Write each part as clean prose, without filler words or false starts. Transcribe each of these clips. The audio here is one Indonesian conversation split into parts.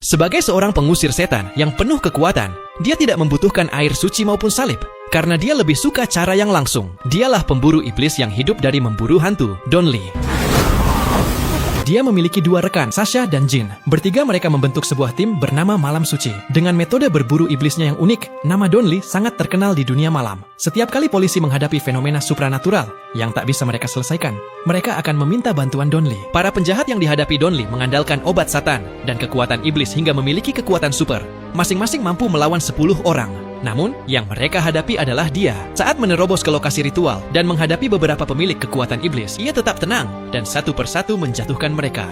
Sebagai seorang pengusir setan yang penuh kekuatan, dia tidak membutuhkan air suci maupun salib. Karena dia lebih suka cara yang langsung. Dialah pemburu iblis yang hidup dari memburu hantu, Don Lee. Dia memiliki dua rekan, Sasha dan Jin. Bertiga mereka membentuk sebuah tim bernama Malam Suci. Dengan metode berburu iblisnya yang unik, nama Don Lee sangat terkenal di dunia malam. Setiap kali polisi menghadapi fenomena supranatural yang tak bisa mereka selesaikan, mereka akan meminta bantuan Don Lee. Para penjahat yang dihadapi Don Lee mengandalkan obat satan dan kekuatan iblis hingga memiliki kekuatan super. Masing-masing mampu melawan 10 orang. Namun, yang mereka hadapi adalah dia. Saat menerobos ke lokasi ritual dan menghadapi beberapa pemilik kekuatan iblis, ia tetap tenang dan satu persatu menjatuhkan mereka.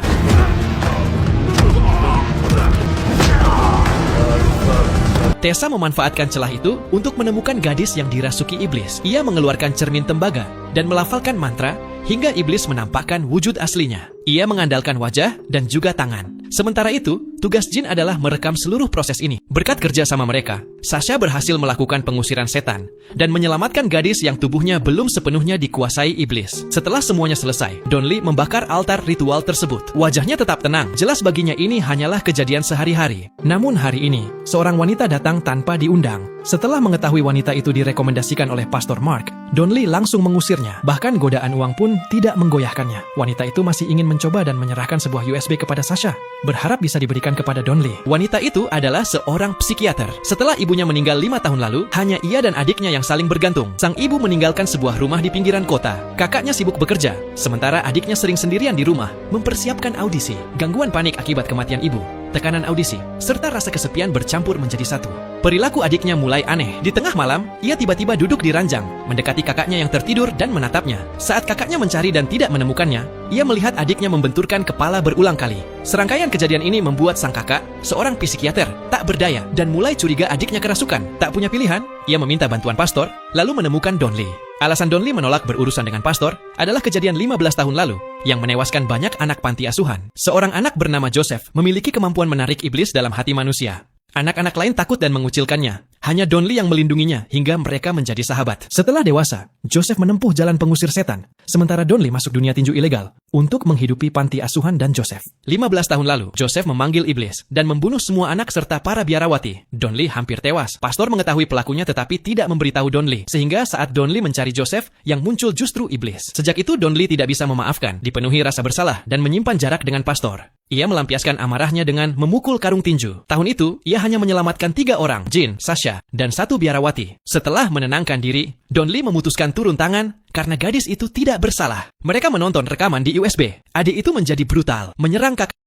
Tessa memanfaatkan celah itu untuk menemukan gadis yang dirasuki iblis. Ia mengeluarkan cermin tembaga dan melafalkan mantra hingga iblis menampakkan wujud aslinya. Ia mengandalkan wajah dan juga tangan. Sementara itu, tugas Jin adalah merekam seluruh proses ini. Berkat kerja sama mereka, Sasha berhasil melakukan pengusiran setan dan menyelamatkan gadis yang tubuhnya belum sepenuhnya dikuasai iblis. Setelah semuanya selesai, Don Lee membakar altar ritual tersebut. Wajahnya tetap tenang, jelas baginya ini hanyalah kejadian sehari-hari. Namun hari ini, seorang wanita datang tanpa diundang. Setelah mengetahui wanita itu direkomendasikan oleh Pastor Mark, Don Lee langsung mengusirnya. Bahkan godaan uang pun tidak menggoyahkannya. Wanita itu masih ingin mencoba dan menyerahkan sebuah USB kepada Sasha, berharap bisa diberikan kepada Don Lee. Wanita itu adalah seorang psikiater. Setelah ibunya meninggal 5 tahun lalu, hanya ia dan adiknya yang saling bergantung. Sang ibu meninggalkan sebuah rumah di pinggiran kota. Kakaknya sibuk bekerja, sementara adiknya sering sendirian di rumah, mempersiapkan audisi. Gangguan panik akibat kematian ibu, tekanan audisi, serta rasa kesepian bercampur menjadi satu. Perilaku adiknya mulai aneh. Di tengah malam, ia tiba-tiba duduk di ranjang, mendekati kakaknya yang tertidur dan menatapnya. Saat kakaknya mencari dan tidak menemukannya, ia melihat adiknya membenturkan kepala berulang kali. Serangkaian kejadian ini membuat sang kakak, seorang psikiater, tak berdaya dan mulai curiga adiknya kerasukan. Tak punya pilihan, ia meminta bantuan pastor, lalu menemukan Don Lee. Alasan Don Lee menolak berurusan dengan pastor adalah kejadian 15 tahun lalu yang menewaskan banyak anak panti asuhan. Seorang anak bernama Joseph memiliki kemampuan menarik iblis dalam hati manusia. Anak-anak lain takut dan mengucilkannya. Hanya Don Lee yang melindunginya hingga mereka menjadi sahabat. Setelah dewasa, Joseph menempuh jalan pengusir setan, sementara Don Lee masuk dunia tinju ilegal untuk menghidupi panti asuhan dan Joseph. 15 tahun lalu, Joseph memanggil iblis dan membunuh semua anak serta para biarawati. Don Lee hampir tewas. Pastor mengetahui pelakunya tetapi tidak memberitahu Don Lee, sehingga saat Don Lee mencari Joseph, yang muncul justru iblis. Sejak itu Don Lee tidak bisa memaafkan, dipenuhi rasa bersalah dan menyimpan jarak dengan pastor. Ia melampiaskan amarahnya dengan memukul karung tinju. Tahun itu, ia hanya menyelamatkan 3 orang, Jin, Sasha, dan 1 biarawati. Setelah menenangkan diri, Don Lee memutuskan turun tangan karena gadis itu tidak bersalah. Mereka menonton rekaman di USB. Adik itu menjadi brutal, menyerang kakak